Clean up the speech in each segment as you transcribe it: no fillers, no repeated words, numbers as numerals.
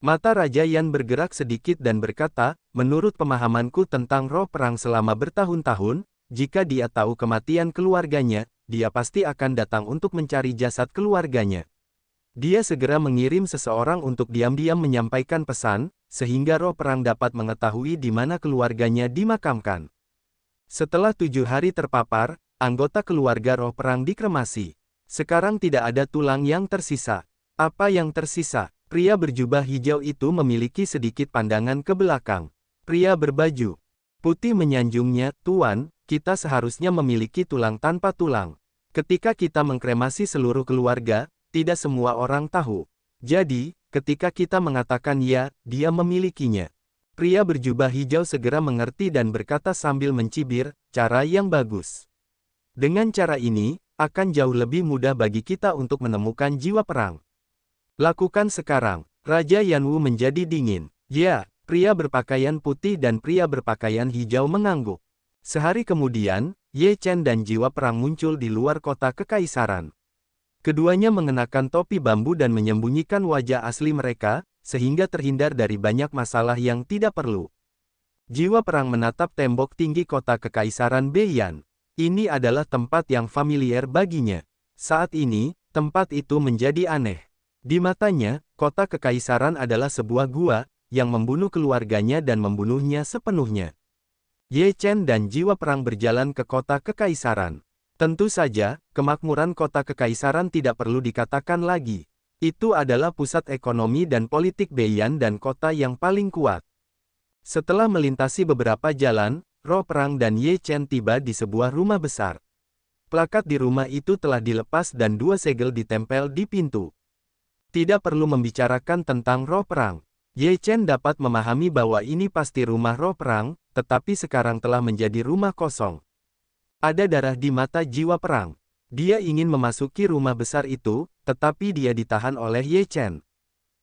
Mata Raja Yan bergerak sedikit dan berkata, menurut pemahamanku tentang roh perang selama bertahun-tahun, jika dia tahu kematian keluarganya, dia pasti akan datang untuk mencari jasad keluarganya. Dia segera mengirim seseorang untuk diam-diam menyampaikan pesan, sehingga roh perang dapat mengetahui di mana keluarganya dimakamkan. Setelah 7 hari terpapar, anggota keluarga roh perang dikremasi. Sekarang tidak ada tulang yang tersisa. Apa yang tersisa? Pria berjubah hijau itu memiliki sedikit pandangan ke belakang. Pria berbaju putih menyanjungnya, "Tuan, kita seharusnya memiliki tulang tanpa tulang. Ketika kita mengkremasi seluruh keluarga, tidak semua orang tahu. Jadi, ketika kita mengatakan ya, dia memilikinya." Pria berjubah hijau segera mengerti dan berkata sambil mencibir, "Cara yang bagus. Dengan cara ini, akan jauh lebih mudah bagi kita untuk menemukan jiwa perang. Lakukan sekarang." Raja Yanwu menjadi dingin. "Ya." Pria berpakaian putih dan pria berpakaian hijau mengangguk. Sehari kemudian, Ye Chen dan jiwa perang muncul di luar kota kekaisaran. Keduanya mengenakan topi bambu dan menyembunyikan wajah asli mereka, sehingga terhindar dari banyak masalah yang tidak perlu. Jiwa perang menatap tembok tinggi kota kekaisaran Beiyan. Ini adalah tempat yang familiar baginya. Saat ini, tempat itu menjadi aneh. Di matanya, kota kekaisaran adalah sebuah gua, yang membunuh keluarganya dan membunuhnya sepenuhnya. Ye Chen dan jiwa perang berjalan ke kota kekaisaran. Tentu saja, kemakmuran kota kekaisaran tidak perlu dikatakan lagi. Itu adalah pusat ekonomi dan politik Beiyan dan kota yang paling kuat. Setelah melintasi beberapa jalan, roh perang dan Ye Chen tiba di sebuah rumah besar. Plakat di rumah itu telah dilepas dan 2 segel ditempel di pintu. Tidak perlu membicarakan tentang roh perang. Ye Chen dapat memahami bahwa ini pasti rumah roh perang, tetapi sekarang telah menjadi rumah kosong. Ada darah di mata jiwa perang. Dia ingin memasuki rumah besar itu, tetapi dia ditahan oleh Ye Chen.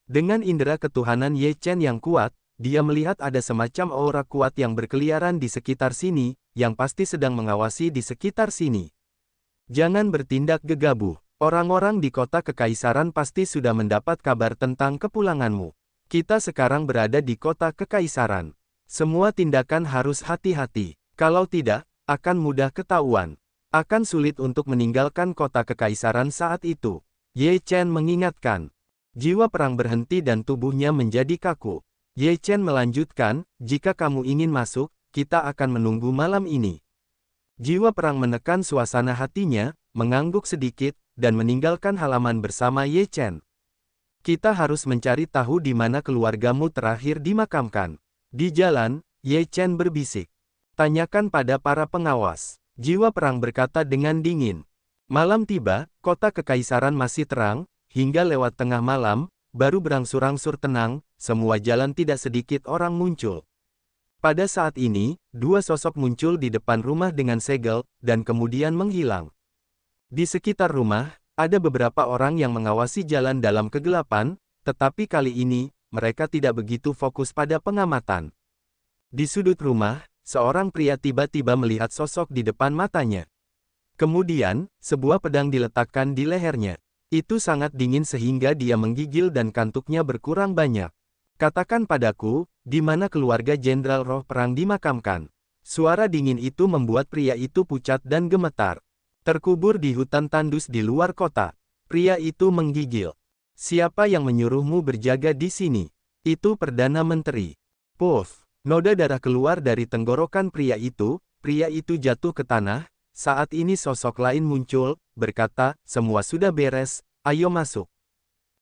Dengan indera ketuhanan Ye Chen yang kuat, dia melihat ada semacam aura kuat yang berkeliaran di sekitar sini, yang pasti sedang mengawasi di sekitar sini. Jangan bertindak gegabah. Orang-orang di kota kekaisaran pasti sudah mendapat kabar tentang kepulanganmu. Kita sekarang berada di kota kekaisaran. Semua tindakan harus hati-hati. Kalau tidak, akan mudah ketahuan. Akan sulit untuk meninggalkan kota kekaisaran saat itu. Ye Chen mengingatkan. Jiwa perang berhenti dan tubuhnya menjadi kaku. Ye Chen melanjutkan, "Jika kamu ingin masuk, kita akan menunggu malam ini." Jiwa perang menekan suasana hatinya, mengangguk sedikit, dan meninggalkan halaman bersama Ye Chen. "Kita harus mencari tahu di mana keluargamu terakhir dimakamkan." Di jalan, Ye Chen berbisik. "Tanyakan pada para pengawas." Jiwa perang berkata dengan dingin. Malam tiba, kota kekaisaran masih terang, hingga lewat tengah malam, baru berangsur-angsur tenang, semua jalan tidak sedikit orang muncul. Pada saat ini, 2 sosok muncul di depan rumah dengan segel, dan kemudian menghilang. Di sekitar rumah, ada beberapa orang yang mengawasi jalan dalam kegelapan, tetapi kali ini, mereka tidak begitu fokus pada pengamatan. Di sudut rumah, seorang pria tiba-tiba melihat sosok di depan matanya. Kemudian, sebuah pedang diletakkan di lehernya. Itu sangat dingin sehingga dia menggigil dan kantuknya berkurang banyak. "Katakan padaku, di mana keluarga Jenderal Roh Perang dimakamkan?" Suara dingin itu membuat pria itu pucat dan gemetar. "Terkubur di hutan tandus di luar kota." Pria itu menggigil. "Siapa yang menyuruhmu berjaga di sini?" "Itu Perdana Menteri." Puff. Noda darah keluar dari tenggorokan pria itu jatuh ke tanah. Saat ini sosok lain muncul, berkata, "Semua sudah beres, ayo masuk."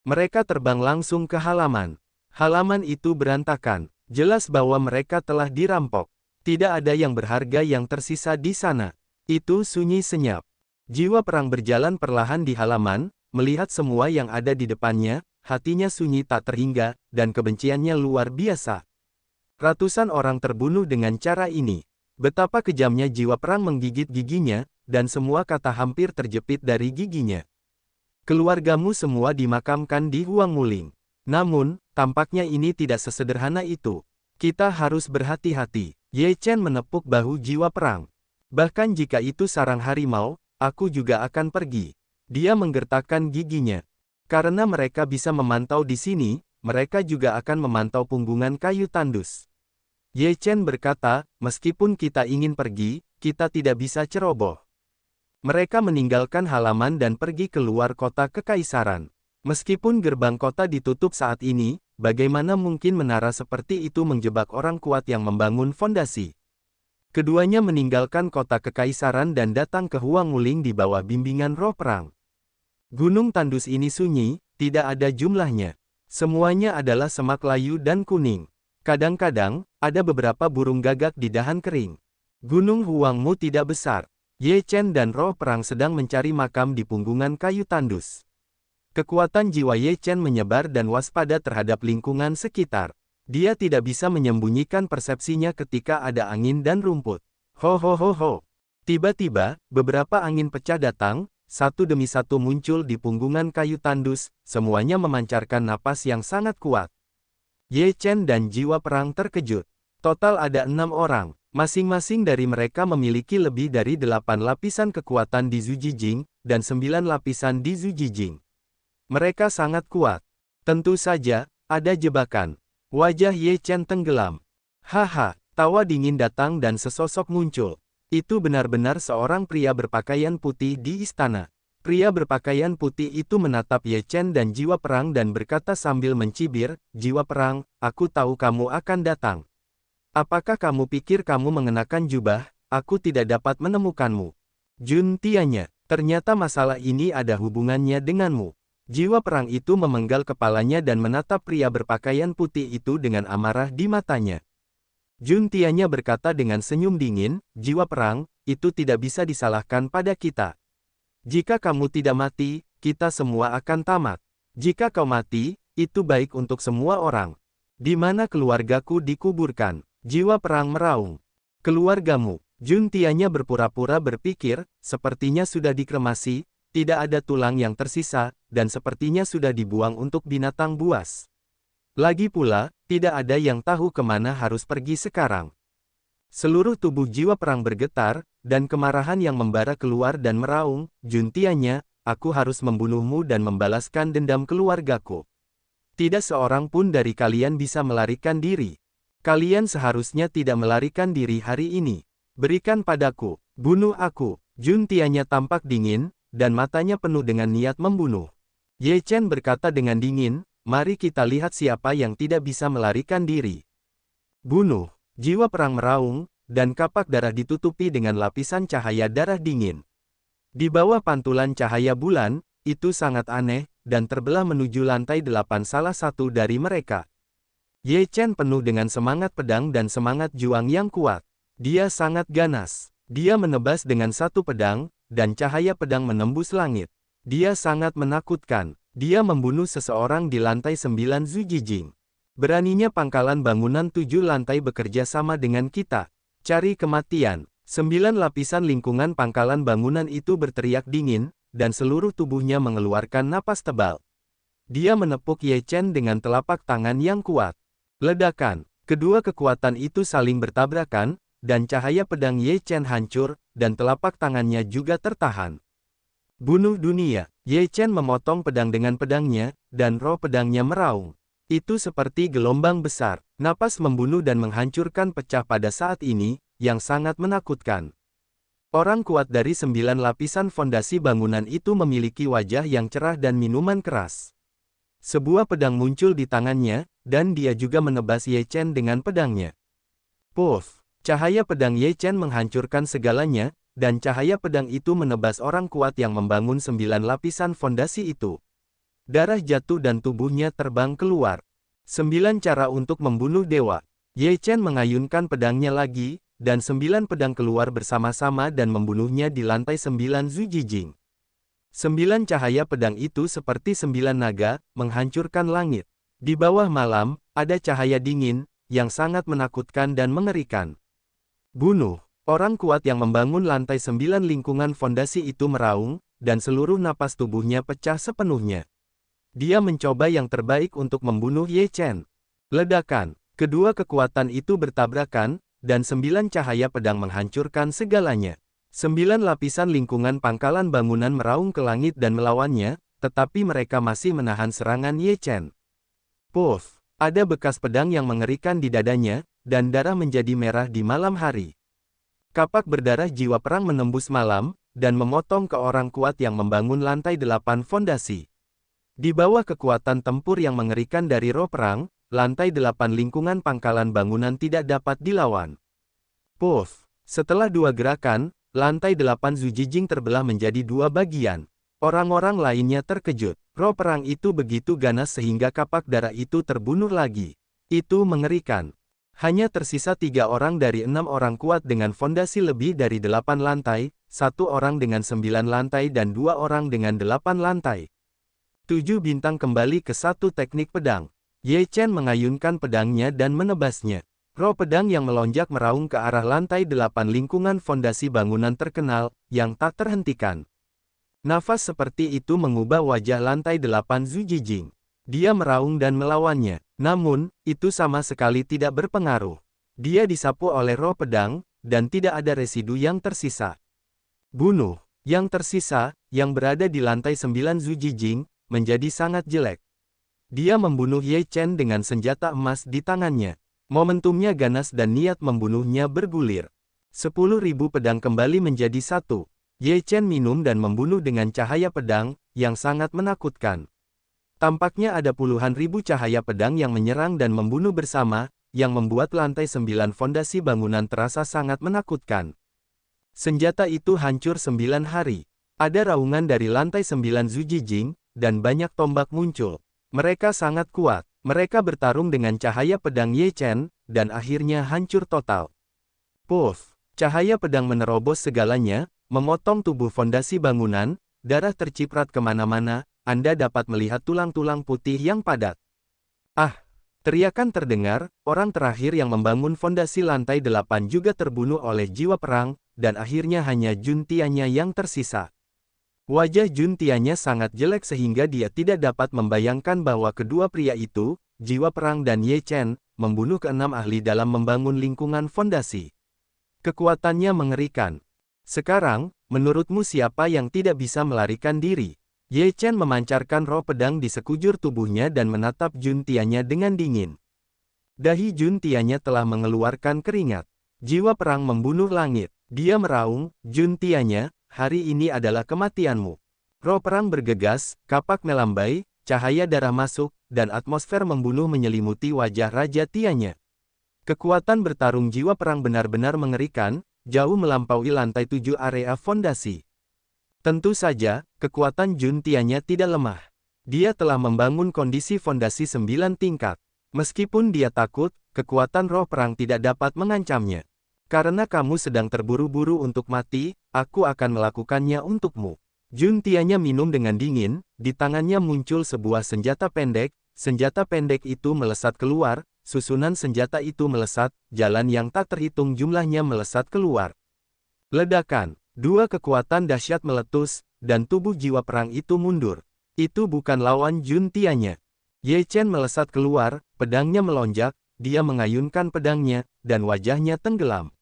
Mereka terbang langsung ke halaman. Halaman itu berantakan. Jelas bahwa mereka telah dirampok. Tidak ada yang berharga yang tersisa di sana. Itu sunyi senyap. Jiwa perang berjalan perlahan di halaman, melihat semua yang ada di depannya, hatinya sunyi tak terhingga, dan kebenciannya luar biasa. Ratusan orang terbunuh dengan cara ini. Betapa kejamnya jiwa perang menggigit giginya, dan semua kata hampir terjepit dari giginya. "Keluargamu semua dimakamkan di Huangmuling." Namun, tampaknya ini tidak sesederhana itu. Kita harus berhati-hati. Ye Chen menepuk bahu jiwa perang. "Bahkan jika itu sarang harimau, aku juga akan pergi." Dia menggertakkan giginya. Karena mereka bisa memantau di sini, mereka juga akan memantau punggungan kayu tandus. Ye Chen berkata, meskipun kita ingin pergi, kita tidak bisa ceroboh. Mereka meninggalkan halaman dan pergi keluar kota kekaisaran. Meskipun gerbang kota ditutup saat ini, bagaimana mungkin menara seperti itu menjebak orang kuat yang membangun fondasi? Keduanya meninggalkan kota kekaisaran dan datang ke Huang Wuling di bawah bimbingan roh perang. Gunung tandus ini sunyi, tidak ada jumlahnya. Semuanya adalah semak layu dan kuning. Kadang-kadang, ada beberapa burung gagak di dahan kering. Gunung Huangmu tidak besar. Ye Chen dan roh perang sedang mencari makam di punggungan kayu tandus. Kekuatan jiwa Ye Chen menyebar dan waspada terhadap lingkungan sekitar. Dia tidak bisa menyembunyikan persepsinya ketika ada angin dan rumput. Ho ho ho ho. Tiba-tiba, beberapa angin pecah datang, satu demi satu muncul di punggungan kayu tandus, semuanya memancarkan napas yang sangat kuat. Ye Chen dan jiwa perang terkejut. Total ada 6 orang. Masing-masing dari mereka memiliki lebih dari 8 lapisan kekuatan di Zujijing, dan 9 lapisan di Zujijing. Mereka sangat kuat. Tentu saja, ada jebakan. Wajah Ye Chen tenggelam. Haha, tawa dingin datang dan sesosok muncul. Itu benar-benar seorang pria berpakaian putih di istana. Pria berpakaian putih itu menatap Ye Chen dan jiwa perang dan berkata sambil mencibir, "Jiwa perang, aku tahu kamu akan datang. Apakah kamu pikir kamu mengenakan jubah? Aku tidak dapat menemukanmu." Jun Tianya, ternyata masalah ini ada hubungannya denganmu. Jiwa perang itu memenggal kepalanya dan menatap pria berpakaian putih itu dengan amarah di matanya. Jun Tianya berkata dengan senyum dingin, "Jiwa perang, itu tidak bisa disalahkan pada kita. Jika kamu tidak mati, kita semua akan tamat. Jika kau mati, itu baik untuk semua orang. Di mana keluargaku dikuburkan?" Jiwa perang meraung. "Keluargamu?" Jun Tianya berpura-pura berpikir, sepertinya sudah dikremasi, tidak ada tulang yang tersisa, dan sepertinya sudah dibuang untuk binatang buas. Lagi pula, tidak ada yang tahu kemana harus pergi sekarang. Seluruh tubuh jiwa perang bergetar, dan kemarahan yang membara keluar dan meraung, "Jun Tianya, aku harus membunuhmu dan membalaskan dendam keluargaku. Tidak seorang pun dari kalian bisa melarikan diri. Kalian seharusnya tidak melarikan diri hari ini. Berikan padaku, bunuh aku." Jun Tianya tampak dingin, dan matanya penuh dengan niat membunuh. Ye Chen berkata dengan dingin, "Mari kita lihat siapa yang tidak bisa melarikan diri." Bunuh. Jiwa perang meraung, dan kapak darah ditutupi dengan lapisan cahaya darah dingin. Di bawah pantulan cahaya bulan, itu sangat aneh, dan terbelah menuju lantai 8 salah satu dari mereka. Ye Chen penuh dengan semangat pedang dan semangat juang yang kuat. Dia sangat ganas. Dia menebas dengan satu pedang, dan cahaya pedang menembus langit. Dia sangat menakutkan. Dia membunuh seseorang di lantai 9 Zujijing. Beraninya pangkalan bangunan 7 lantai bekerja sama dengan kita. Cari kematian. 9 lapisan lingkungan pangkalan bangunan itu berteriak dingin, dan seluruh tubuhnya mengeluarkan napas tebal. Dia menepuk Ye Chen dengan telapak tangan yang kuat. Ledakan. Kedua kekuatan itu saling bertabrakan, dan cahaya pedang Ye Chen hancur, dan telapak tangannya juga tertahan. Bunuh dunia. Ye Chen memotong pedang dengan pedangnya, dan roh pedangnya meraung. Itu seperti gelombang besar. Napas membunuh dan menghancurkan pecah pada saat ini, yang sangat menakutkan. Orang kuat dari 9 lapisan fondasi bangunan itu memiliki wajah yang cerah dan minuman keras. Sebuah pedang muncul di tangannya, dan dia juga menebas Ye Chen dengan pedangnya. Puff! Cahaya pedang Ye Chen menghancurkan segalanya, dan cahaya pedang itu menebas orang kuat yang membangun 9 lapisan fondasi itu. Darah jatuh dan tubuhnya terbang keluar. 9 cara untuk membunuh dewa. Ye Chen mengayunkan pedangnya lagi, dan 9 pedang keluar bersama-sama dan membunuhnya di lantai 9 Zujijing. 9 cahaya pedang itu seperti 9 naga, menghancurkan langit. Di bawah malam, ada cahaya dingin, yang sangat menakutkan dan mengerikan. Bunuh. Orang kuat yang membangun lantai 9 lingkungan fondasi itu meraung, dan seluruh napas tubuhnya pecah sepenuhnya. Dia mencoba yang terbaik untuk membunuh Ye Chen. Ledakan. Kedua kekuatan itu bertabrakan, dan 9 cahaya pedang menghancurkan segalanya. 9 lapisan lingkungan pangkalan bangunan meraung ke langit dan melawannya, tetapi mereka masih menahan serangan Ye Chen. Puff! Ada bekas pedang yang mengerikan di dadanya, dan darah menjadi merah di malam hari. Kapak berdarah jiwa perang menembus malam, dan memotong ke orang kuat yang membangun lantai 8 fondasi. Di bawah kekuatan tempur yang mengerikan dari roh perang, lantai 8 lingkungan pangkalan bangunan tidak dapat dilawan. Puff! Setelah 2 gerakan, lantai 8 Zujijing terbelah menjadi 2 bagian. Orang-orang lainnya terkejut. Roh perang itu begitu ganas sehingga kapak darah itu terbunuh lagi. Itu mengerikan. Hanya tersisa 3 orang dari 6 orang kuat dengan fondasi lebih dari 8 lantai, 1 orang dengan 9 lantai dan 2 orang dengan 8 lantai. 7 bintang kembali ke 1 teknik pedang. Ye Chen mengayunkan pedangnya dan menebasnya. Roh pedang yang melonjak meraung ke arah lantai 8 lingkungan fondasi bangunan terkenal, yang tak terhentikan. Nafas seperti itu mengubah wajah lantai 8 Zujijing. Dia meraung dan melawannya, namun, itu sama sekali tidak berpengaruh. Dia disapu oleh roh pedang, dan tidak ada residu yang tersisa. Bunuh. Yang tersisa, yang berada di lantai 9 Zujijing, menjadi sangat jelek. Dia membunuh Ye Chen dengan senjata emas di tangannya. Momentumnya ganas dan niat membunuhnya bergulir. 10.000 pedang kembali menjadi satu. Ye Chen minum dan membunuh dengan cahaya pedang, yang sangat menakutkan. Tampaknya ada puluhan ribu cahaya pedang yang menyerang dan membunuh bersama, yang membuat lantai 9 fondasi bangunan terasa sangat menakutkan. Senjata itu hancur 9 hari. Ada raungan dari lantai 9 Zujijing, dan banyak tombak muncul. Mereka sangat kuat. Mereka bertarung dengan cahaya pedang Ye Chen, dan akhirnya hancur total. Puff! Cahaya pedang menerobos segalanya, memotong tubuh fondasi bangunan, darah terciprat kemana-mana, Anda dapat melihat tulang-tulang putih yang padat. Ah! Teriakan terdengar, orang terakhir yang membangun fondasi lantai 8 juga terbunuh oleh jiwa perang, dan akhirnya hanya Jun Tianya yang tersisa. Wajah Jun Tianya sangat jelek sehingga dia tidak dapat membayangkan bahwa kedua pria itu, jiwa perang dan Ye Chen, membunuh ke-6 ahli dalam membangun lingkungan fondasi. Kekuatannya mengerikan. Sekarang, menurutmu siapa yang tidak bisa melarikan diri? Ye Chen memancarkan roh pedang di sekujur tubuhnya dan menatap Jun Tianya dengan dingin. Dahi Jun Tianya telah mengeluarkan keringat. Jiwa perang membunuh langit. Dia meraung, Jun Tianya, hari ini adalah kematianmu. Roh perang bergegas, kapak melambai, cahaya darah masuk, dan atmosfer membunuh menyelimuti wajah Raja Tianya. Kekuatan bertarung jiwa perang benar-benar mengerikan, jauh melampaui lantai 7 area fondasi. Tentu saja, kekuatan Jun Tianya tidak lemah. Dia telah membangun kondisi fondasi 9 tingkat. Meskipun dia takut, kekuatan roh perang tidak dapat mengancamnya. Karena kamu sedang terburu-buru untuk mati, aku akan melakukannya untukmu. Jun Tianya minum dengan dingin, di tangannya muncul sebuah senjata pendek itu melesat keluar, susunan senjata itu melesat, jalan yang tak terhitung jumlahnya melesat keluar. Ledakan, 2 kekuatan dahsyat meletus, dan tubuh jiwa perang itu mundur. Itu bukan lawan Jun Tianya. Ye Chen melesat keluar, pedangnya melonjak, dia mengayunkan pedangnya, dan wajahnya tenggelam.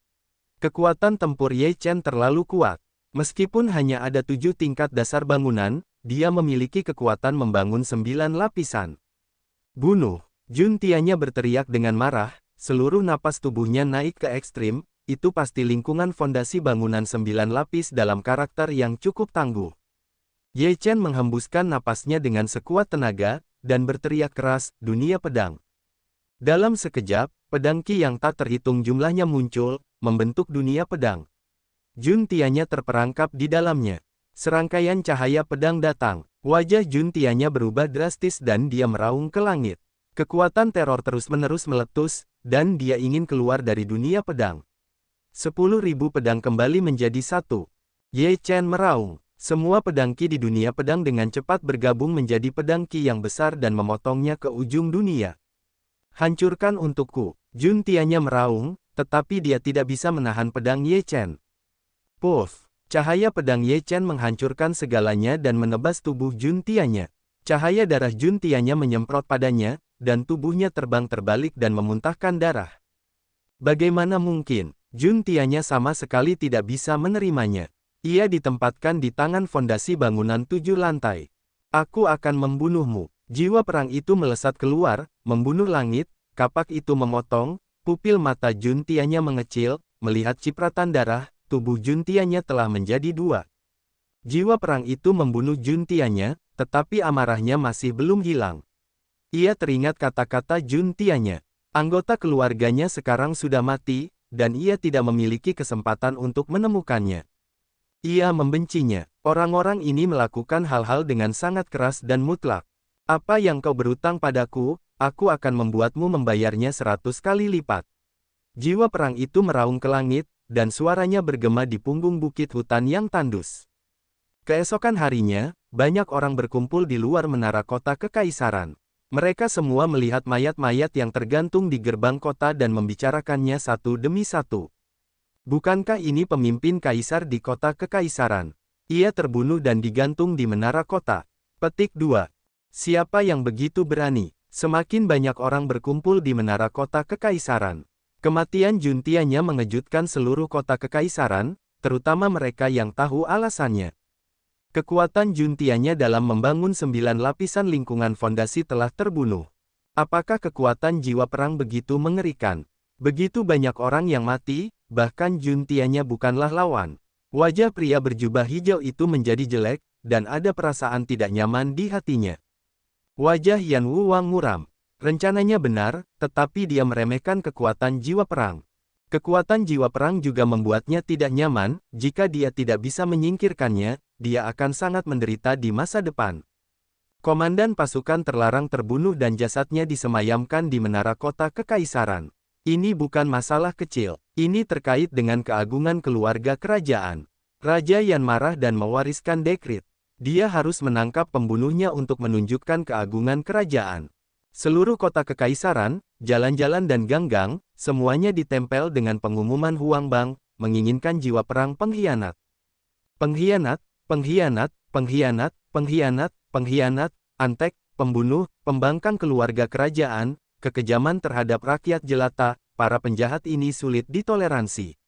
Kekuatan tempur Ye Chen terlalu kuat. Meskipun hanya ada 7 tingkat dasar bangunan, dia memiliki kekuatan membangun 9 lapisan. Bunuh! Jun Tianya berteriak dengan marah, seluruh napas tubuhnya naik ke ekstrim, itu pasti lingkungan fondasi bangunan 9 lapis dalam karakter yang cukup tangguh. Ye Chen menghembuskan napasnya dengan sekuat tenaga, dan berteriak keras, dunia pedang. Dalam sekejap, pedang Qi yang tak terhitung jumlahnya muncul, membentuk dunia pedang. Jun Tianya terperangkap di dalamnya. Serangkaian cahaya pedang datang. Wajah Jun Tianya berubah drastis dan dia meraung ke langit. Kekuatan teror terus-menerus meletus, dan dia ingin keluar dari dunia pedang. 10.000 pedang kembali menjadi satu. Ye Chen meraung. Semua pedang Qi di dunia pedang dengan cepat bergabung menjadi pedang Qi yang besar dan memotongnya ke ujung dunia. Hancurkan untukku. Jun Tianya meraung, tetapi dia tidak bisa menahan pedang Ye Chen. Puff! Cahaya pedang Ye Chen menghancurkan segalanya dan menebas tubuh Jun Tianya. Cahaya darah Jun Tianya menyemprot padanya, dan tubuhnya terbang terbalik dan memuntahkan darah. Bagaimana mungkin? Jun Tianya sama sekali tidak bisa menerimanya. Ia ditempatkan di tangan fondasi bangunan 7 lantai. Aku akan membunuhmu. Jiwa perang itu melesat keluar, membunuh langit, kapak itu memotong, pupil mata Juntianya mengecil, melihat cipratan darah, tubuh Juntianya telah menjadi dua. Jiwa perang itu membunuh Juntianya, tetapi amarahnya masih belum hilang. Ia teringat kata-kata Juntianya. Anggota keluarganya sekarang sudah mati, dan ia tidak memiliki kesempatan untuk menemukannya. Ia membencinya. Orang-orang ini melakukan hal-hal dengan sangat keras dan mutlak. Apa yang kau berutang padaku, aku akan membuatmu membayarnya 100 kali lipat. Jiwa perang itu meraung ke langit, dan suaranya bergema di punggung bukit hutan yang tandus. Keesokan harinya, banyak orang berkumpul di luar menara kota kekaisaran. Mereka semua melihat mayat-mayat yang tergantung di gerbang kota dan membicarakannya satu demi satu. Bukankah ini pemimpin kaisar di kota kekaisaran? Ia terbunuh dan digantung di menara kota. Petik 2. Siapa yang begitu berani? Semakin banyak orang berkumpul di menara kota kekaisaran. Kematian Juntianya mengejutkan seluruh kota kekaisaran, terutama mereka yang tahu alasannya. Kekuatan Juntianya dalam membangun 9 lapisan lingkungan fondasi telah terbunuh. Apakah kekuatan jiwa perang begitu mengerikan? Begitu banyak orang yang mati, bahkan Juntianya bukanlah lawan. Wajah pria berjubah hijau itu menjadi jelek, dan ada perasaan tidak nyaman di hatinya. Wajah Yan Wu Wang muram. Rencananya benar, tetapi dia meremehkan kekuatan jiwa perang. Kekuatan jiwa perang juga membuatnya tidak nyaman, jika dia tidak bisa menyingkirkannya, dia akan sangat menderita di masa depan. Komandan pasukan terlarang terbunuh dan jasadnya disemayamkan di menara kota kekaisaran. Ini bukan masalah kecil, ini terkait dengan keagungan keluarga kerajaan. Raja Yan marah dan mewariskan dekret. Dia harus menangkap pembunuhnya untuk menunjukkan keagungan kerajaan. Seluruh kota kekaisaran, jalan-jalan dan gang-gang, semuanya ditempel dengan pengumuman Huang Bang, menginginkan jiwa perang pengkhianat. Pengkhianat, pengkhianat, pengkhianat, pengkhianat, pengkhianat, antek, pembunuh, pembangkang keluarga kerajaan, kekejaman terhadap rakyat jelata, para penjahat ini sulit ditoleransi.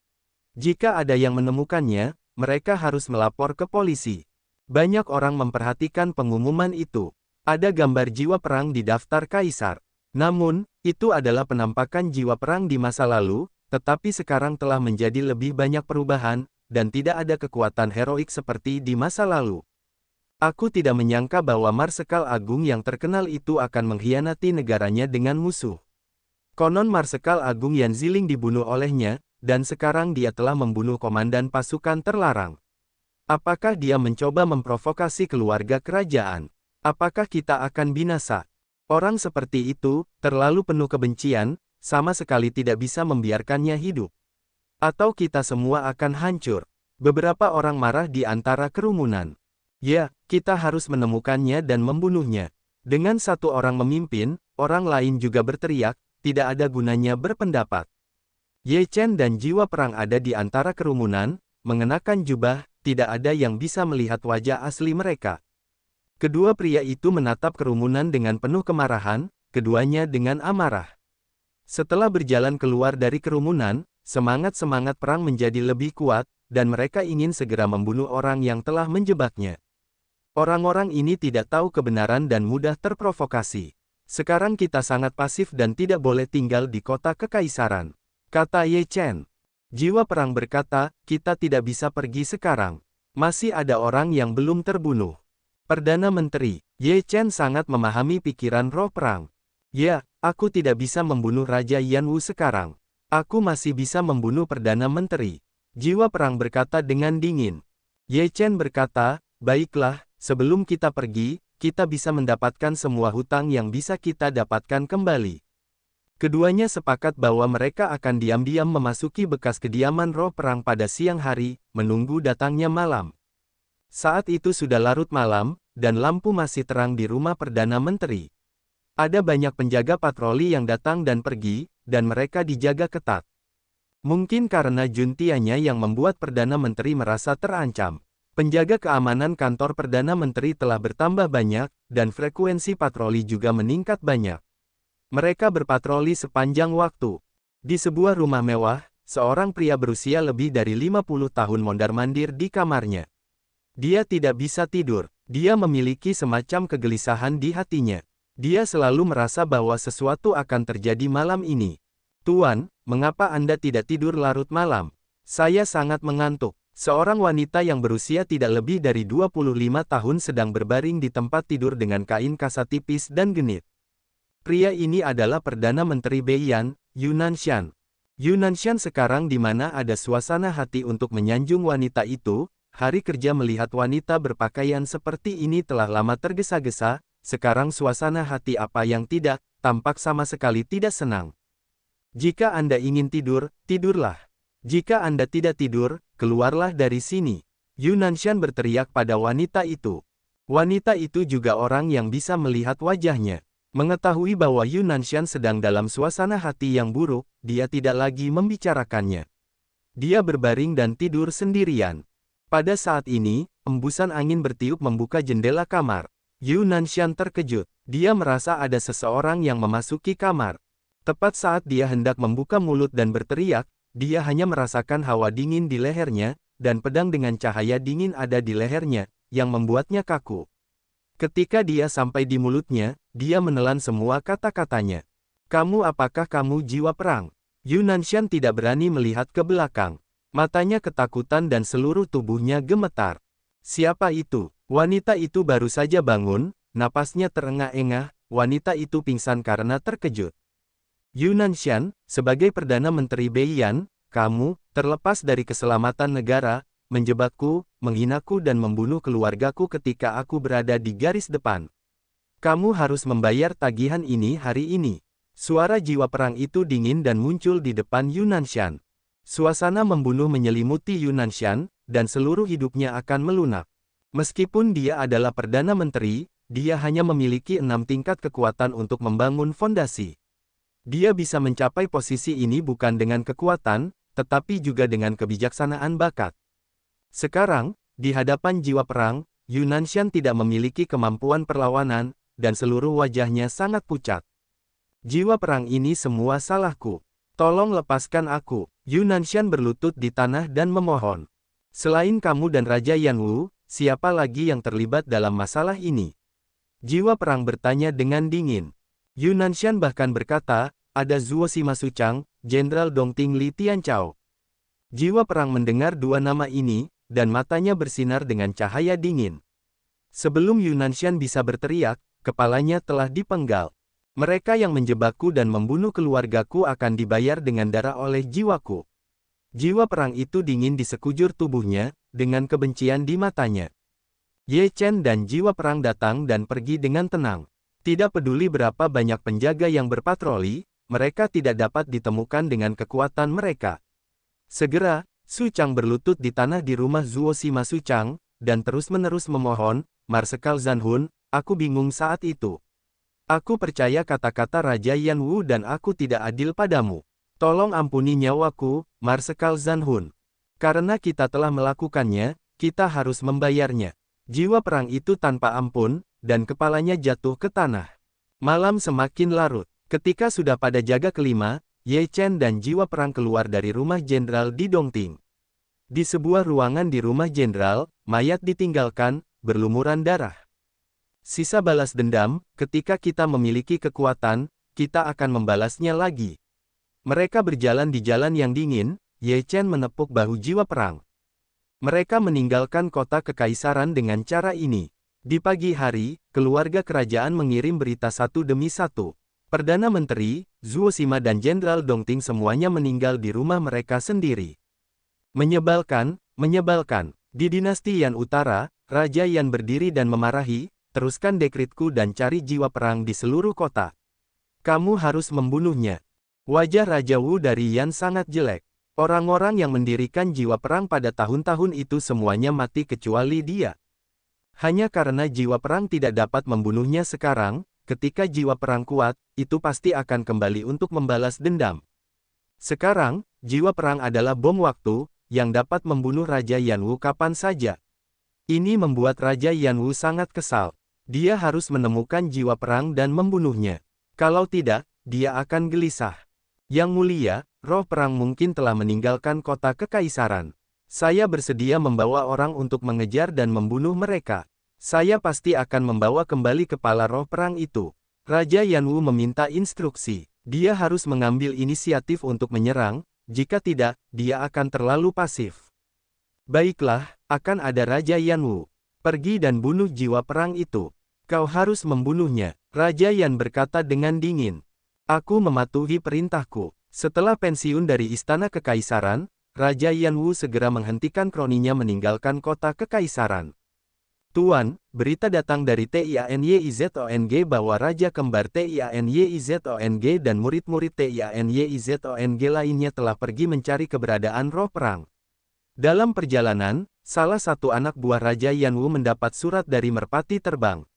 Jika ada yang menemukannya, mereka harus melapor ke polisi. Banyak orang memperhatikan pengumuman itu. Ada gambar jiwa perang di daftar kaisar. Namun, itu adalah penampakan jiwa perang di masa lalu, tetapi sekarang telah menjadi lebih banyak perubahan, dan tidak ada kekuatan heroik seperti di masa lalu. Aku tidak menyangka bahwa Marsekal Agung yang terkenal itu akan mengkhianati negaranya dengan musuh. Konon Marsekal Agung Yan Ziling dibunuh olehnya, dan sekarang dia telah membunuh komandan pasukan terlarang. Apakah dia mencoba memprovokasi keluarga kerajaan? Apakah kita akan binasa? Orang seperti itu, terlalu penuh kebencian, sama sekali tidak bisa membiarkannya hidup. Atau kita semua akan hancur. Beberapa orang marah di antara kerumunan. Ya, kita harus menemukannya dan membunuhnya. Dengan satu orang memimpin, orang lain juga berteriak, tidak ada gunanya berpendapat. Ye Chen dan jiwa perang ada di antara kerumunan, mengenakan jubah, tidak ada yang bisa melihat wajah asli mereka. Kedua pria itu menatap kerumunan dengan penuh kemarahan, keduanya dengan amarah. Setelah berjalan keluar dari kerumunan, semangat-semangat perang menjadi lebih kuat, dan mereka ingin segera membunuh orang yang telah menjebaknya. Orang-orang ini tidak tahu kebenaran dan mudah terprovokasi. Sekarang kita sangat pasif dan tidak boleh tinggal di kota kekaisaran, kata Ye Chen. Jiwa perang berkata, kita tidak bisa pergi sekarang. Masih ada orang yang belum terbunuh. Perdana Menteri, Ye Chen sangat memahami pikiran roh perang. Ya, aku tidak bisa membunuh Raja Yan Wu sekarang. Aku masih bisa membunuh Perdana Menteri. Jiwa perang berkata dengan dingin. Ye Chen berkata, baiklah, sebelum kita pergi, kita bisa mendapatkan semua hutang yang bisa kita dapatkan kembali. Keduanya sepakat bahwa mereka akan diam-diam memasuki bekas kediaman roh perang pada siang hari, menunggu datangnya malam. Saat itu sudah larut malam, dan lampu masih terang di rumah Perdana Menteri. Ada banyak penjaga patroli yang datang dan pergi, dan mereka dijaga ketat. Mungkin karena Juntianya yang membuat Perdana Menteri merasa terancam. Penjaga keamanan kantor Perdana Menteri telah bertambah banyak, dan frekuensi patroli juga meningkat banyak. Mereka berpatroli sepanjang waktu. Di sebuah rumah mewah, seorang pria berusia lebih dari 50 tahun mondar-mandir di kamarnya. Dia tidak bisa tidur. Dia memiliki semacam kegelisahan di hatinya. Dia selalu merasa bahwa sesuatu akan terjadi malam ini. Tuan, mengapa Anda tidak tidur larut malam? Saya sangat mengantuk. Seorang wanita yang berusia tidak lebih dari 25 tahun sedang berbaring di tempat tidur dengan kain kasa tipis dan genit. Pria ini adalah Perdana Menteri Beiyan, Yu Nanshan. Yu Nanshan sekarang di mana ada suasana hati untuk menyanjung wanita itu. Hari kerja melihat wanita berpakaian seperti ini telah lama tergesa-gesa, sekarang suasana hati apa yang tidak, tampak sama sekali tidak senang. Jika Anda ingin tidur, tidurlah. Jika Anda tidak tidur, keluarlah dari sini. Yu Nanshan berteriak pada wanita itu. Wanita itu juga orang yang bisa melihat wajahnya. Mengetahui bahwa Yu Nanshan sedang dalam suasana hati yang buruk, dia tidak lagi membicarakannya. Dia berbaring dan tidur sendirian. Pada saat ini, embusan angin bertiup membuka jendela kamar. Yu Nanshan terkejut. Dia merasa ada seseorang yang memasuki kamar. Tepat saat dia hendak membuka mulut dan berteriak, dia hanya merasakan hawa dingin di lehernya, dan pedang dengan cahaya dingin ada di lehernya, yang membuatnya kaku. Ketika dia sampai di mulutnya, dia menelan semua kata-katanya. Apakah kamu jiwa perang? Yu Nanshan tidak berani melihat ke belakang. Matanya ketakutan dan seluruh tubuhnya gemetar. Siapa itu? Wanita itu baru saja bangun, napasnya terengah-engah, wanita itu pingsan karena terkejut. Yu Nanshan, sebagai Perdana Menteri Beiyan, kamu, terlepas dari keselamatan negara, menjebakku, menghinaku dan membunuh keluargaku ketika aku berada di garis depan. Kamu harus membayar tagihan ini hari ini. Suara jiwa perang itu dingin dan muncul di depan Yu Nanshan. Suasana membunuh menyelimuti Yu Nanshan, dan seluruh hidupnya akan melunak. Meskipun dia adalah Perdana Menteri, dia hanya memiliki 6 tingkat kekuatan untuk membangun fondasi. Dia bisa mencapai posisi ini bukan dengan kekuatan, tetapi juga dengan kebijaksanaan bakat. Sekarang, di hadapan jiwa perang, Yu Nanshan tidak memiliki kemampuan perlawanan, dan seluruh wajahnya sangat pucat. Jiwa perang ini semua salahku. Tolong lepaskan aku. Yu Nanshan berlutut di tanah dan memohon. Selain kamu dan Raja Yanwu, siapa lagi yang terlibat dalam masalah ini? Jiwa perang bertanya dengan dingin. Yu Nanshan bahkan berkata, ada Zuo Sima Suchang, Jenderal Dongting Li Tianchao. Jiwa perang mendengar dua nama ini, dan matanya bersinar dengan cahaya dingin. Sebelum Yu Nanshan bisa berteriak, kepalanya telah dipenggal. Mereka yang menjebakku dan membunuh keluargaku akan dibayar dengan darah oleh jiwaku. Jiwa perang itu dingin di sekujur tubuhnya, dengan kebencian di matanya. Ye Chen dan jiwa perang datang dan pergi dengan tenang. Tidak peduli berapa banyak penjaga yang berpatroli, mereka tidak dapat ditemukan dengan kekuatan mereka. Segera, Suchang berlutut di tanah di rumah Zuo Sima Suchang, dan terus-menerus memohon, Marsekal Zanhun, aku bingung saat itu. Aku percaya kata-kata Raja Yanwu dan aku tidak adil padamu. Tolong ampuni nyawaku, Marsekal Zanhun. Karena kita telah melakukannya, kita harus membayarnya. Jiwa perang itu tanpa ampun, dan kepalanya jatuh ke tanah. Malam semakin larut. Ketika sudah pada jaga kelima, Ye Chen dan jiwa perang keluar dari rumah jenderal di Dongting. Di sebuah ruangan di rumah jenderal, mayat ditinggalkan, berlumuran darah. Sisa balas dendam, ketika kita memiliki kekuatan, kita akan membalasnya lagi. Mereka berjalan di jalan yang dingin, Ye Chen menepuk bahu jiwa perang. Mereka meninggalkan kota kekaisaran dengan cara ini. Di pagi hari, keluarga kerajaan mengirim berita satu demi satu. Perdana Menteri, Zuo Sima dan Jenderal Dongting semuanya meninggal di rumah mereka sendiri. Menyebalkan, menyebalkan. Di dinasti Yan Utara, Raja Yan berdiri dan memarahi, teruskan dekritku dan cari jiwa perang di seluruh kota. Kamu harus membunuhnya. Wajah Raja Wu dari Yan sangat jelek. Orang-orang yang mendirikan jiwa perang pada tahun-tahun itu semuanya mati kecuali dia. Hanya karena jiwa perang tidak dapat membunuhnya sekarang, ketika jiwa perang kuat, itu pasti akan kembali untuk membalas dendam. Sekarang, jiwa perang adalah bom waktu, yang dapat membunuh Raja Yanwu kapan saja. Ini membuat Raja Yanwu sangat kesal. Dia harus menemukan jiwa perang dan membunuhnya. Kalau tidak, dia akan gelisah. Yang mulia, roh perang mungkin telah meninggalkan kota kekaisaran. Saya bersedia membawa orang untuk mengejar dan membunuh mereka. Saya pasti akan membawa kembali kepala roh perang itu. Raja Yanwu meminta instruksi. Dia harus mengambil inisiatif untuk menyerang, jika tidak, dia akan terlalu pasif. Baiklah, akan ada Raja Yanwu. Pergi dan bunuh jiwa perang itu. Kau harus membunuhnya, Raja Yan berkata dengan dingin. Aku mematuhi perintahku. Setelah pensiun dari Istana Kekaisaran, Raja Yanwu segera menghentikan kroninya meninggalkan kota Kekaisaran. Tuan, berita datang dari TIANYIZONG bahwa Raja Kembar TIANYIZONG dan murid-murid TIANYIZONG lainnya telah pergi mencari keberadaan roh perang. Dalam perjalanan, salah satu anak buah Raja Yanwu mendapat surat dari merpati terbang.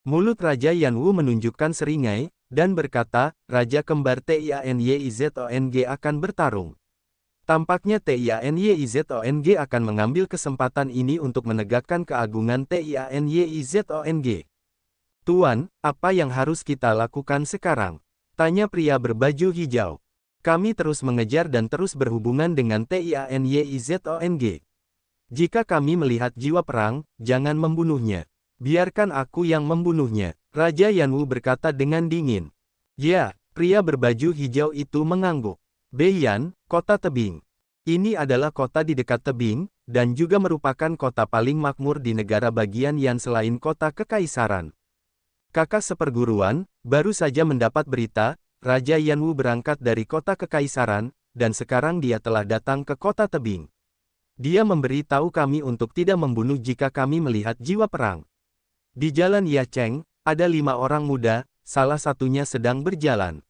Mulut Raja Yanwu menunjukkan seringai, dan berkata, Raja Kembar TIANYIZONG akan bertarung. Tampaknya TIANYIZONG akan mengambil kesempatan ini untuk menegakkan keagungan TIANYIZONG. Tuan, apa yang harus kita lakukan sekarang? Tanya pria berbaju hijau. Kami terus mengejar dan terus berhubungan dengan TIANYIZONG. Jika kami melihat jiwa perang, jangan membunuhnya. Biarkan aku yang membunuhnya. Raja Yanwu berkata dengan dingin. Ya, pria berbaju hijau itu mengangguk. Beiyan, kota tebing. Ini adalah kota di dekat tebing, dan juga merupakan kota paling makmur di negara bagian Yan selain kota Kekaisaran. Kakak seperguruan, baru saja mendapat berita, Raja Yanwu berangkat dari kota Kekaisaran, dan sekarang dia telah datang ke kota tebing. Dia memberi tahu kami untuk tidak membunuh jika kami melihat jiwa perang. Di jalan Yacheng, ada 5 orang muda, salah satunya sedang berjalan.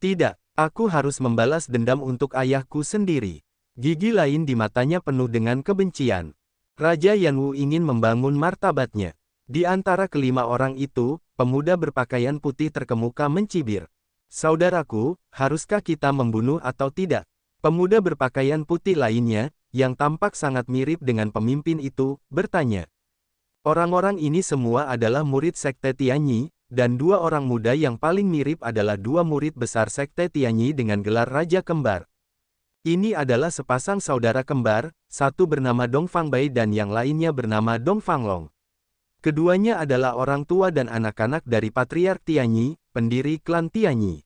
Tidak. Aku harus membalas dendam untuk ayahku sendiri. Gigi lain di matanya penuh dengan kebencian. Raja Yanwu ingin membangun martabatnya. Di antara kelima orang itu, pemuda berpakaian putih terkemuka mencibir. Saudaraku, haruskah kita membunuh atau tidak? Pemuda berpakaian putih lainnya, yang tampak sangat mirip dengan pemimpin itu, bertanya. Orang-orang ini semua adalah murid Sekte Tianyi, dan 2 orang muda yang paling mirip adalah 2 murid besar Sekte Tianyi dengan gelar Raja Kembar. Ini adalah sepasang saudara kembar, satu bernama Dong Fangbei dan yang lainnya bernama Dong Fanglong. Keduanya adalah orang tua dan anak-anak dari Patriark Tianyi, pendiri klan Tianyi.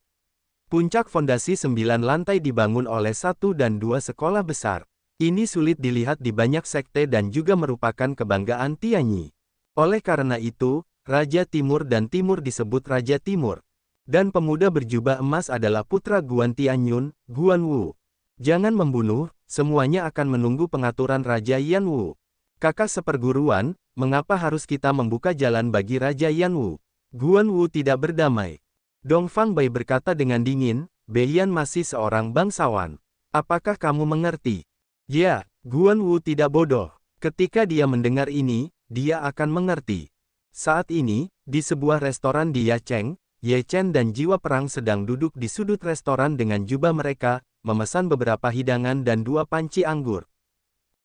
Puncak fondasi 9 lantai dibangun oleh 1 dan 2 sekolah besar. Ini sulit dilihat di banyak sekte dan juga merupakan kebanggaan Tianyi. Oleh karena itu, Raja Timur dan Timur disebut Raja Timur. Dan pemuda berjubah emas adalah putra Guan Tianyun, Guan Wu. Jangan membunuh, semuanya akan menunggu pengaturan Raja Yanwu. Kakak seperguruan, mengapa harus kita membuka jalan bagi Raja Yanwu? Guan Wu tidak berdamai. Dong Fangbei berkata dengan dingin, Beiyan masih seorang bangsawan. Apakah kamu mengerti? Ya, Guan Wu tidak bodoh. Ketika dia mendengar ini, dia akan mengerti. Saat ini, di sebuah restoran di Yacheng, Ye Chen dan jiwa perang sedang duduk di sudut restoran dengan jubah mereka, memesan beberapa hidangan dan 2 panci anggur.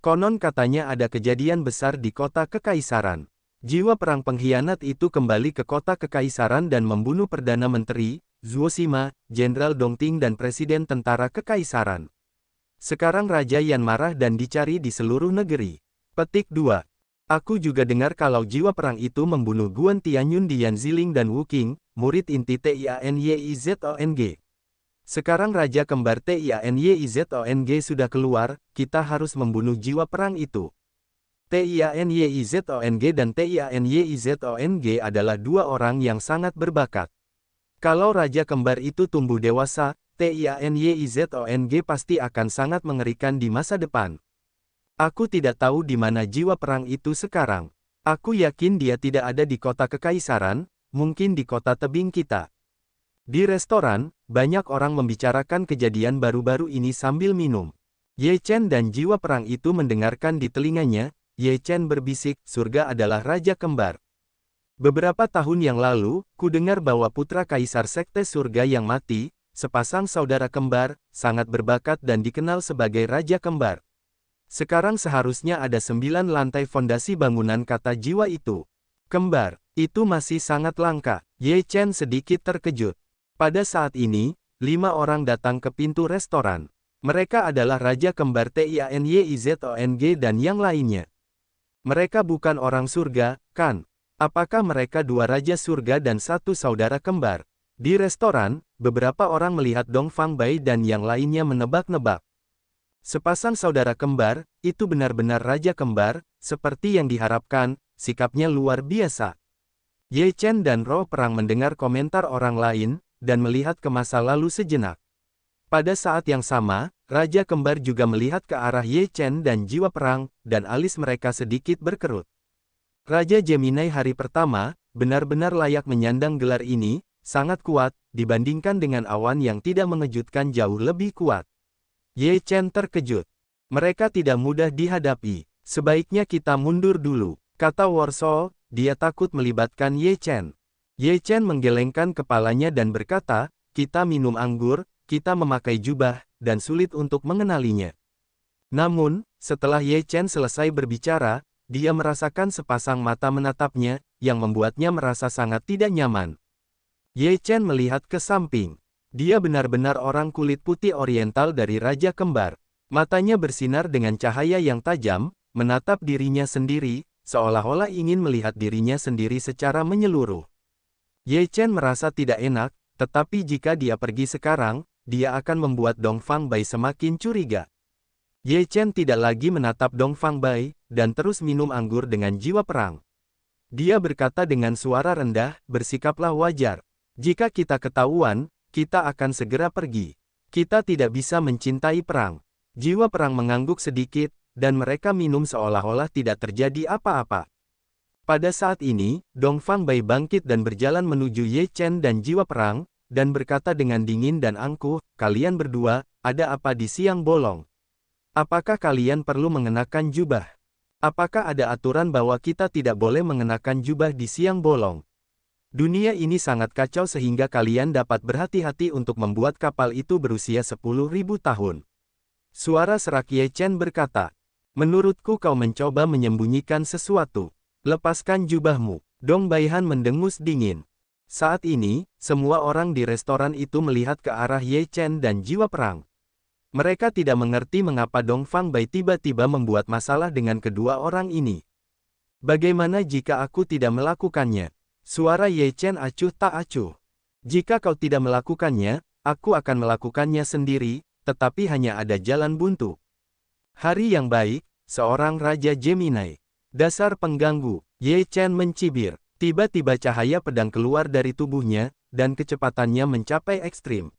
Konon katanya ada kejadian besar di kota Kekaisaran. Jiwa perang pengkhianat itu kembali ke kota Kekaisaran dan membunuh Perdana Menteri, Zhuo Sima, Jenderal Dongting dan Presiden Tentara Kekaisaran. Sekarang Raja Yan marah dan dicari di seluruh negeri. Petik 2. Aku juga dengar kalau jiwa perang itu membunuh Guan Tianyun di Yanziling dan Wu Qing, murid inti TIANYIZONG. Sekarang Raja Kembar TIANYIZONG sudah keluar, kita harus membunuh jiwa perang itu. TIANYIZONG dan TIANYIZONG adalah 2 orang yang sangat berbakat. Kalau Raja Kembar itu tumbuh dewasa, TIANYIZONG pasti akan sangat mengerikan di masa depan. Aku tidak tahu di mana jiwa perang itu sekarang. Aku yakin dia tidak ada di kota Kekaisaran, mungkin di kota tebing kita. Di restoran, banyak orang membicarakan kejadian baru-baru ini sambil minum. Ye Chen dan jiwa perang itu mendengarkan di telinganya. Ye Chen berbisik, surga adalah Raja Kembar. Beberapa tahun yang lalu, ku dengar bahwa putra Kaisar Sekte Surga yang mati, sepasang saudara kembar, sangat berbakat dan dikenal sebagai Raja Kembar. Sekarang seharusnya ada 9 lantai fondasi bangunan, kata jiwa itu. Kembar, itu masih sangat langka. Ye Chen sedikit terkejut. Pada saat ini, 5 orang datang ke pintu restoran. Mereka adalah Raja Kembar TIANYIZONG dan yang lainnya. Mereka bukan orang surga, kan? Apakah mereka dua raja surga dan satu saudara kembar? Di restoran, beberapa orang melihat Dong Fang Bai dan yang lainnya menebak-nebak. Sepasang saudara kembar, itu benar-benar raja kembar, seperti yang diharapkan, sikapnya luar biasa. Ye Chen dan roh perang mendengar komentar orang lain, dan melihat ke masa lalu sejenak. Pada saat yang sama, raja kembar juga melihat ke arah Ye Chen dan jiwa perang, dan alis mereka sedikit berkerut. Raja Gemini hari pertama, benar-benar layak menyandang gelar ini, sangat kuat, dibandingkan dengan awan yang tidak mengejutkan jauh lebih kuat. Ye Chen terkejut. Mereka tidak mudah dihadapi. Sebaiknya kita mundur dulu, kata Warsaw, dia takut melibatkan Ye Chen. Ye Chen menggelengkan kepalanya dan berkata, kita minum anggur, kita memakai jubah, dan sulit untuk mengenalinya. Namun, setelah Ye Chen selesai berbicara, dia merasakan sepasang mata menatapnya, yang membuatnya merasa sangat tidak nyaman. Ye Chen melihat ke samping. Dia benar-benar orang kulit putih oriental dari Raja Kembar. Matanya bersinar dengan cahaya yang tajam, menatap dirinya sendiri, seolah-olah ingin melihat dirinya sendiri secara menyeluruh. Ye Chen merasa tidak enak, tetapi jika dia pergi sekarang, dia akan membuat Dong Fang Bai semakin curiga. Ye Chen tidak lagi menatap Dong Fang Bai, dan terus minum anggur dengan jiwa perang. Dia berkata dengan suara rendah, bersikaplah wajar. Jika kita ketahuan, kita akan segera pergi. Kita tidak bisa mencintai perang. Jiwa perang mengangguk sedikit, dan mereka minum seolah-olah tidak terjadi apa-apa. Pada saat ini, Dong Fang Bai bangkit dan berjalan menuju Ye Chen dan jiwa perang, dan berkata dengan dingin dan angkuh, kalian berdua, ada apa di siang bolong? Apakah kalian perlu mengenakan jubah? Apakah ada aturan bahwa kita tidak boleh mengenakan jubah di siang bolong? Dunia ini sangat kacau sehingga kalian dapat berhati-hati untuk membuat kapal itu berusia 10.000 tahun. Suara serak Ye Chen berkata, menurutku kau mencoba menyembunyikan sesuatu. Lepaskan jubahmu. Dong Baihan mendengus dingin. Saat ini, semua orang di restoran itu melihat ke arah Ye Chen dan jiwa perang. Mereka tidak mengerti mengapa Dong Fang Bai tiba-tiba membuat masalah dengan kedua orang ini. Bagaimana jika aku tidak melakukannya? Suara Ye Chen acuh tak acuh. Jika kau tidak melakukannya, aku akan melakukannya sendiri, tetapi hanya ada jalan buntu. Hari yang baik, seorang Raja Gemini. Dasar pengganggu, Ye Chen mencibir. Tiba-tiba cahaya pedang keluar dari tubuhnya, dan kecepatannya mencapai ekstrim.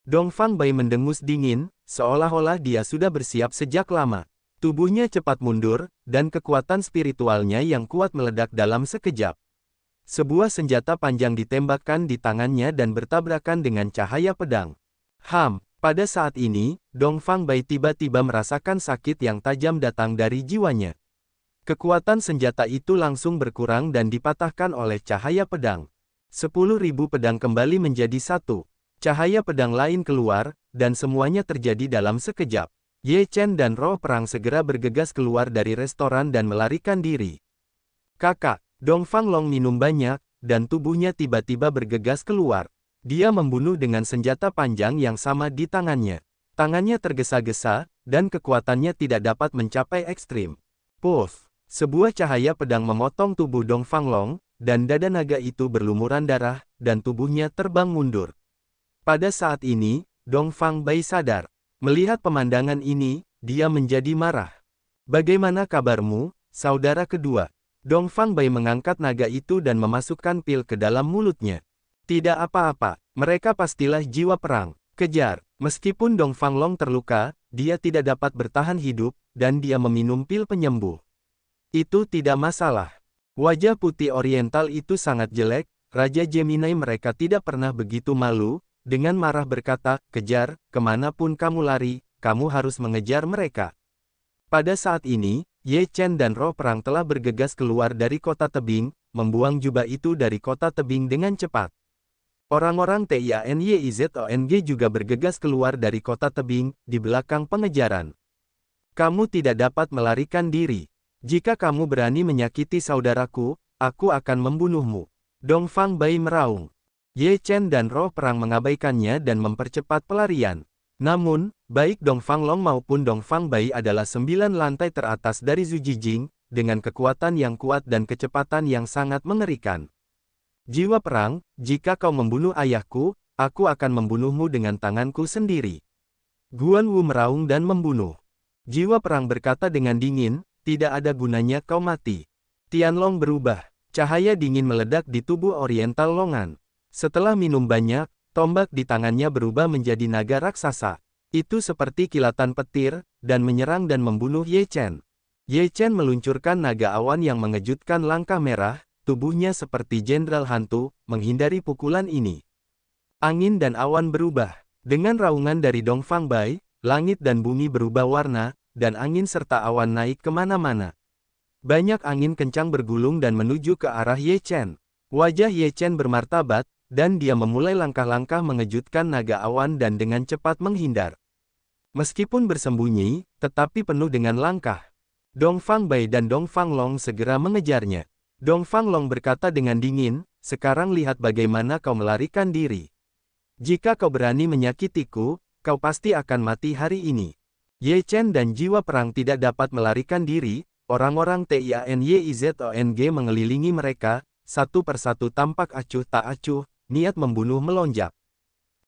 Dong Fang Bai mendengus dingin, seolah-olah dia sudah bersiap sejak lama. Tubuhnya cepat mundur, dan kekuatan spiritualnya yang kuat meledak dalam sekejap. Sebuah senjata panjang ditembakkan di tangannya dan bertabrakan dengan cahaya pedang. Pada saat ini, Dong Fang Bai tiba-tiba merasakan sakit yang tajam datang dari jiwanya. Kekuatan senjata itu langsung berkurang dan dipatahkan oleh cahaya pedang. 10.000 pedang kembali menjadi satu. Cahaya pedang lain keluar, dan semuanya terjadi dalam sekejap. Ye Chen dan roh perang segera bergegas keluar dari restoran dan melarikan diri. Kakak, Dong Fang Long minum banyak, dan tubuhnya tiba-tiba bergegas keluar. Dia membunuh dengan senjata panjang yang sama di tangannya. Tangannya tergesa-gesa, dan kekuatannya tidak dapat mencapai ekstrim. Puff! Sebuah cahaya pedang memotong tubuh Dong Fang Long, dan dada naga itu berlumuran darah, dan tubuhnya terbang mundur. Pada saat ini, Dong Fang Bai sadar. Melihat pemandangan ini, dia menjadi marah. Bagaimana kabarmu, saudara kedua? Dong Fang Bai mengangkat naga itu dan memasukkan pil ke dalam mulutnya. Tidak apa-apa, mereka pastilah jiwa perang. Kejar. Meskipun Dong Fang Long terluka, dia tidak dapat bertahan hidup, dan dia meminum pil penyembuh. Itu tidak masalah. Wajah putih oriental itu sangat jelek, Raja Gemini mereka tidak pernah begitu malu, dengan marah berkata, kejar, kemanapun kamu lari, kamu harus mengejar mereka. Pada saat ini, Ye Chen dan roh perang telah bergegas keluar dari kota tebing, membuang jubah itu dari kota tebing dengan cepat. Orang-orang TIANYIZONG juga bergegas keluar dari kota tebing, di belakang pengejaran. Kamu tidak dapat melarikan diri. Jika kamu berani menyakiti saudaraku, aku akan membunuhmu. Dong Fang Bai meraung. Ye Chen dan roh perang mengabaikannya dan mempercepat pelarian. Namun, baik Dong Fang Long maupun Dong Fang Bai adalah 9 lantai teratas dari Zhu Jijing, dengan kekuatan yang kuat dan kecepatan yang sangat mengerikan. Jiwa perang, jika kau membunuh ayahku, aku akan membunuhmu dengan tanganku sendiri. Guan Wu meraung dan membunuh. Jiwa perang berkata dengan dingin, tidak ada gunanya kau mati. Tianlong berubah. Cahaya dingin meledak di tubuh Oriental Longan. Setelah minum banyak, tombak di tangannya berubah menjadi naga raksasa. Itu seperti kilatan petir, dan menyerang dan membunuh Ye Chen. Ye Chen meluncurkan naga awan yang mengejutkan langkah merah, tubuhnya seperti jenderal hantu, menghindari pukulan ini. Angin dan awan berubah. Dengan raungan dari Dong Fang Bai, langit dan bumi berubah warna, dan angin serta awan naik kemana-mana. Banyak angin kencang bergulung dan menuju ke arah Ye Chen. Wajah Ye Chen bermartabat, dan dia memulai langkah-langkah mengejutkan naga awan dan dengan cepat menghindar. Meskipun bersembunyi, tetapi penuh dengan langkah. Dong Fang Bai dan Dong Fang Long segera mengejarnya. Dong Fang Long berkata dengan dingin, sekarang lihat bagaimana kau melarikan diri. Jika kau berani menyakitiku, kau pasti akan mati hari ini. Ye Chen dan jiwa perang tidak dapat melarikan diri, orang-orang TIANYIZONG mengelilingi mereka, satu persatu tampak acuh tak acuh, niat membunuh melonjak.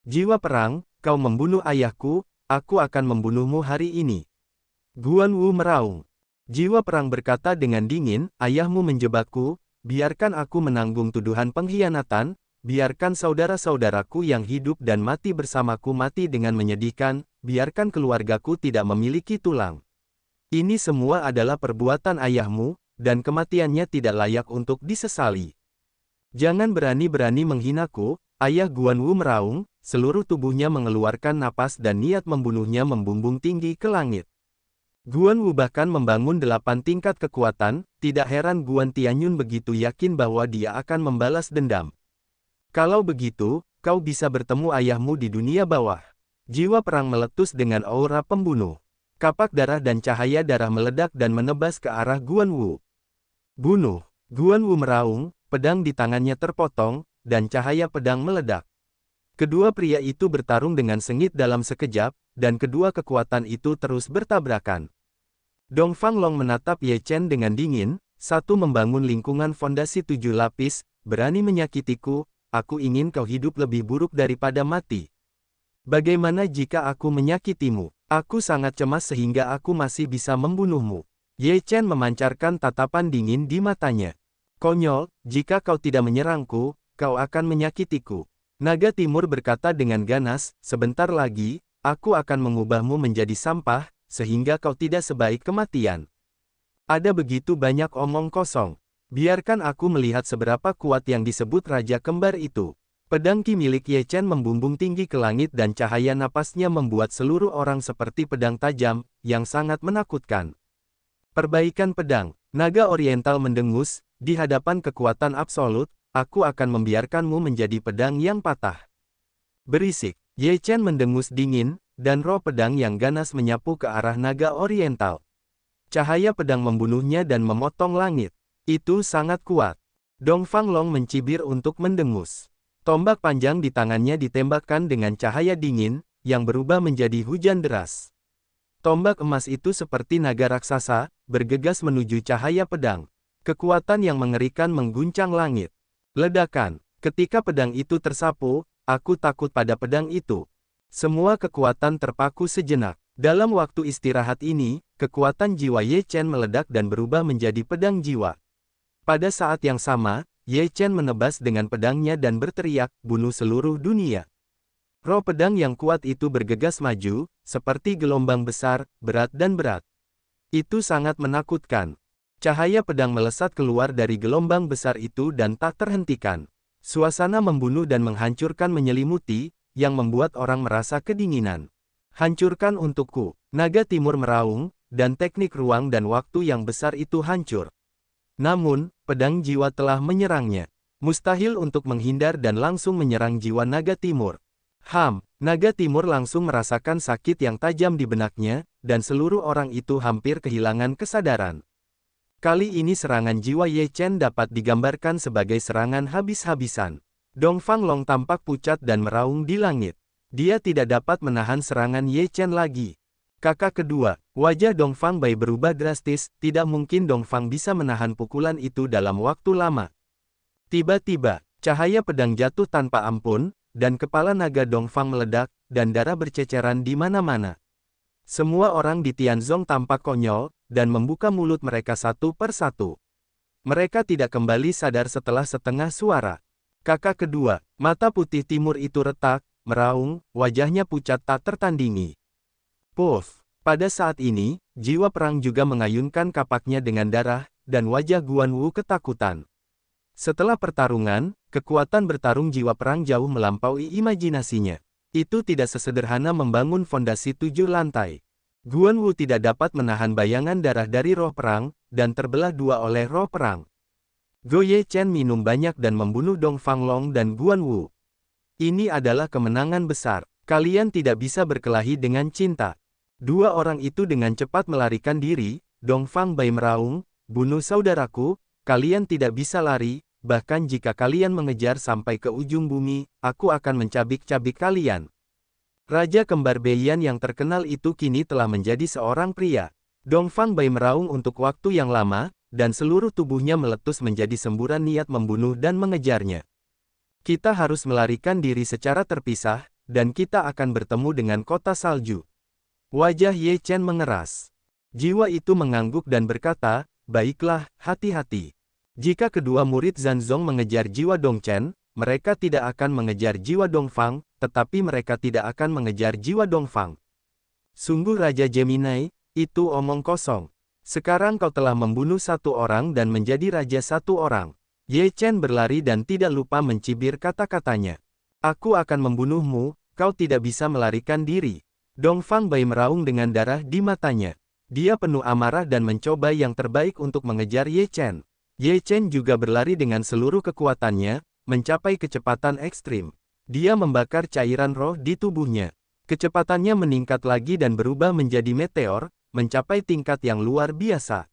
Jiwa perang, kau membunuh ayahku, aku akan membunuhmu hari ini. Guan Wu meraung. Jiwa perang berkata dengan dingin, ayahmu menjebakku, biarkan aku menanggung tuduhan pengkhianatan, biarkan saudara-saudaraku yang hidup dan mati bersamaku mati dengan menyedihkan, biarkan keluargaku tidak memiliki tulang. Ini semua adalah perbuatan ayahmu, dan kematiannya tidak layak untuk disesali. Jangan berani-berani menghinaku, ayah Guan Wu meraung, seluruh tubuhnya mengeluarkan napas dan niat membunuhnya membumbung tinggi ke langit. Guan Wu bahkan membangun 8 tingkat kekuatan, tidak heran Guan Tianyun begitu yakin bahwa dia akan membalas dendam. Kalau begitu, kau bisa bertemu ayahmu di dunia bawah. Jiwa perang meletus dengan aura pembunuh. Kapak darah dan cahaya darah meledak dan menebas ke arah Guan Wu. Bunuh! Guan Wu meraung, pedang di tangannya terpotong, dan cahaya pedang meledak. Kedua pria itu bertarung dengan sengit dalam sekejap, dan kedua kekuatan itu terus bertabrakan. Dong Fang Long menatap Ye Chen dengan dingin, satu membangun lingkungan fondasi 7 lapis, berani menyakitiku, aku ingin kau hidup lebih buruk daripada mati. Bagaimana jika aku menyakitimu? Aku sangat cemas sehingga aku masih bisa membunuhmu. Ye Chen memancarkan tatapan dingin di matanya. Konyol, jika kau tidak menyerangku, kau akan menyakitiku. Naga Timur berkata dengan ganas, sebentar lagi, aku akan mengubahmu menjadi sampah, sehingga kau tidak sebaik kematian. Ada begitu banyak omong kosong. Biarkan aku melihat seberapa kuat yang disebut Raja Kembar itu. Pedang Qi milik Ye Chen membumbung tinggi ke langit dan cahaya napasnya membuat seluruh orang seperti pedang tajam, yang sangat menakutkan. Perbaikan pedang. Naga Oriental mendengus, di hadapan kekuatan absolut, aku akan membiarkanmu menjadi pedang yang patah. Berisik. Ye Chen mendengus dingin, dan roh pedang yang ganas menyapu ke arah naga Oriental. Cahaya pedang membunuhnya dan memotong langit. Itu sangat kuat. Dong Fang Long mencibir untuk mendengus. Tombak panjang di tangannya ditembakkan dengan cahaya dingin, yang berubah menjadi hujan deras. Tombak emas itu seperti naga raksasa, bergegas menuju cahaya pedang. Kekuatan yang mengerikan mengguncang langit. Ledakan. Ketika pedang itu tersapu, aku takut pada pedang itu. Semua kekuatan terpaku sejenak. Dalam waktu istirahat ini, kekuatan jiwa Ye Chen meledak dan berubah menjadi pedang jiwa. Pada saat yang sama, Ye Chen menebas dengan pedangnya dan berteriak, bunuh seluruh dunia. Roh pedang yang kuat itu bergegas maju, seperti gelombang besar, berat dan berat. Itu sangat menakutkan. Cahaya pedang melesat keluar dari gelombang besar itu dan tak terhentikan. Suasana membunuh dan menghancurkan menyelimuti, yang membuat orang merasa kedinginan. Hancurkan untukku. Naga Timur meraung, dan teknik ruang dan waktu yang besar itu hancur. Namun, pedang jiwa telah menyerangnya. Mustahil untuk menghindar dan langsung menyerang jiwa Naga Timur. Naga Timur langsung merasakan sakit yang tajam di benaknya, dan seluruh orang itu hampir kehilangan kesadaran. Kali ini serangan jiwa Ye Chen dapat digambarkan sebagai serangan habis-habisan. Dong Fang Long tampak pucat dan meraung di langit. Dia tidak dapat menahan serangan Ye Chen lagi. Kakak kedua, Wajah Dongfang Bai berubah drastis, tidak mungkin Dongfang bisa menahan pukulan itu dalam waktu lama. Tiba-tiba, cahaya pedang jatuh tanpa ampun, dan kepala naga Dongfang meledak, dan darah berceceran di mana-mana. Semua orang di Tianzong tampak konyol, dan membuka mulut mereka satu per satu. Mereka tidak kembali sadar setelah setengah suara. Kakak kedua, mata putih timur itu retak, meraung, wajahnya pucat tak tertandingi. Puff! Pada saat ini, jiwa perang juga mengayunkan kapaknya dengan darah, dan wajah Guan Wu ketakutan. Setelah pertarungan, kekuatan bertarung jiwa perang jauh melampaui imajinasinya. Itu tidak sesederhana membangun fondasi 7 lantai. Guan Wu tidak dapat menahan bayangan darah dari roh perang, dan terbelah dua oleh roh perang. Go Ye Chen minum banyak dan membunuh Dong Fang Long dan Guan Wu. Ini adalah kemenangan besar. Kalian tidak bisa berkelahi dengan cinta. Dua orang itu dengan cepat melarikan diri. Dong Fang Bai meraung, bunuh saudaraku, kalian tidak bisa lari, bahkan jika kalian mengejar sampai ke ujung bumi, aku akan mencabik-cabik kalian. Raja kembar Beiyan yang terkenal itu kini telah menjadi seorang pria. Dong Fang Bai meraung untuk waktu yang lama, dan seluruh tubuhnya meletus menjadi semburan niat membunuh dan mengejarnya. Kita harus melarikan diri secara terpisah, dan kita akan bertemu dengan kota salju. Wajah Ye Chen mengeras. Jiwa itu mengangguk dan berkata, baiklah, hati-hati. Jika kedua murid Zanzong mengejar jiwa Dong Chen, mereka tidak akan mengejar jiwa Dong Fang, tetapi mereka tidak akan mengejar jiwa Dong Fang. Sungguh Raja Gemini, itu omong kosong. Sekarang kau telah membunuh satu orang dan menjadi raja satu orang. Ye Chen berlari dan tidak lupa mencibir kata-katanya. Aku akan membunuhmu, kau tidak bisa melarikan diri. Dong Fang Bai meraung dengan darah di matanya. Dia penuh amarah dan mencoba yang terbaik untuk mengejar Ye Chen. Ye Chen juga berlari dengan seluruh kekuatannya, mencapai kecepatan ekstrim. Dia membakar cairan roh di tubuhnya. Kecepatannya meningkat lagi dan berubah menjadi meteor, mencapai tingkat yang luar biasa.